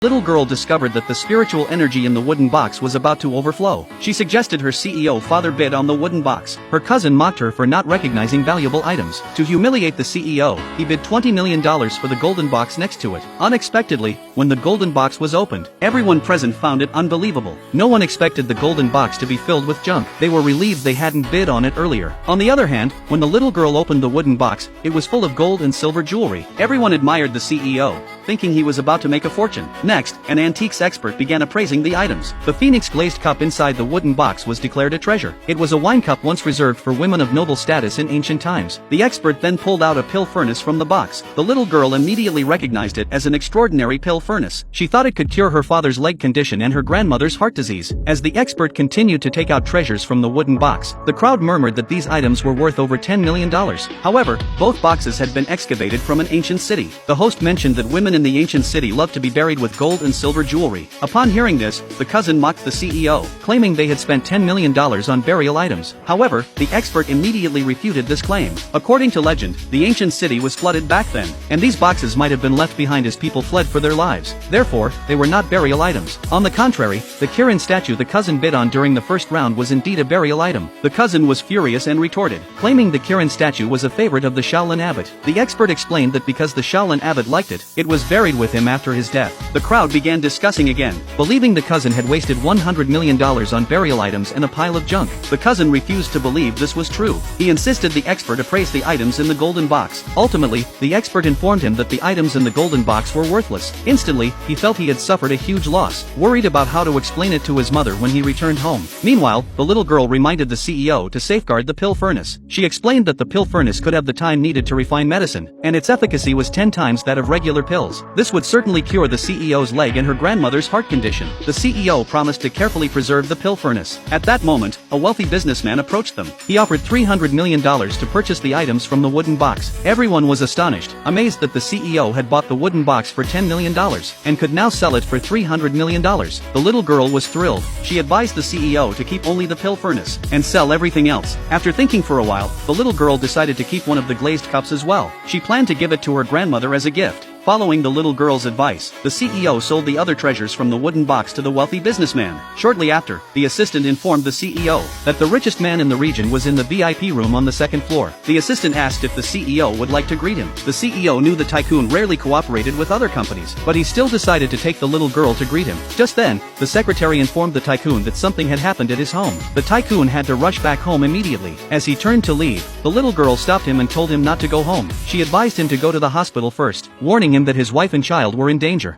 Little girl discovered that the spiritual energy in the wooden box was about to overflow. She suggested her CEO father bid on the wooden box. Her cousin mocked her for not recognizing valuable items. To humiliate the CEO, he bid $20 million for the golden box next to it. Unexpectedly, when the golden box was opened, everyone present found it unbelievable. No one expected the golden box to be filled with junk. They were relieved they hadn't bid on it earlier. On the other hand, when the little girl opened the wooden box, it was full of gold and silver jewelry. Everyone admired the CEO, thinking he was about to make a fortune. Next, an antiques expert began appraising the items. The Phoenix glazed cup inside the wooden box was declared a treasure. It was a wine cup once reserved for women of noble status in ancient times. The expert then pulled out a pill furnace from the box. The little girl immediately recognized it as an extraordinary pill furnace. She thought it could cure her father's leg condition and her grandmother's heart disease. As the expert continued to take out treasures from the wooden box, the crowd murmured that these items were worth over $10 million. However, both boxes had been excavated from an ancient city. The host mentioned that women in the ancient city loved to be buried with gold and silver jewelry. Upon hearing this, the cousin mocked the CEO, claiming they had spent $10 million on burial items. However, the expert immediately refuted this claim. According to legend, the ancient city was flooded back then, and these boxes might have been left behind as people fled for their lives. Therefore, they were not burial items. On the contrary, the Kirin statue the cousin bid on during the first round was indeed a burial item. The cousin was furious and retorted, claiming the Kirin statue was a favorite of the Shaolin abbot. The expert explained that because the Shaolin abbot liked it, it was buried with him after his death. The crowd began discussing again, believing the cousin had wasted $100 million on burial items and a pile of junk. The cousin refused to believe this was true. He insisted the expert appraise the items in the golden box. Ultimately, the expert informed him that the items in the golden box were worthless. Instantly, he felt he had suffered a huge loss, worried about how to explain it to his mother when he returned home. Meanwhile, the little girl reminded the CEO to safeguard the pill furnace. She explained that the pill furnace could have the time needed to refine medicine, and its efficacy was 10 times that of regular pills. This would certainly cure the CEO's leg and her grandmother's heart condition. The CEO promised to carefully preserve the pill furnace. At that moment, a wealthy businessman approached them. He offered $300 million to purchase the items from the wooden box. Everyone was astonished, amazed that the CEO had bought the wooden box for $10 million, and could now sell it for $300 million. The little girl was thrilled. She advised the CEO to keep only the pill furnace, and sell everything else. After thinking for a while, the little girl decided to keep one of the glazed cups as well. She planned to give it to her grandmother as a gift. Following the little girl's advice, the CEO sold the other treasures from the wooden box to the wealthy businessman. Shortly after, the assistant informed the CEO that the richest man in the region was in the VIP room on the second floor. The assistant asked if the CEO would like to greet him. The CEO knew the tycoon rarely cooperated with other companies, but he still decided to take the little girl to greet him. Just then, the secretary informed the tycoon that something had happened at his home. The tycoon had to rush back home immediately. As he turned to leave, the little girl stopped him and told him not to go home. She advised him to go to the hospital first, warning him that his wife and child were in danger.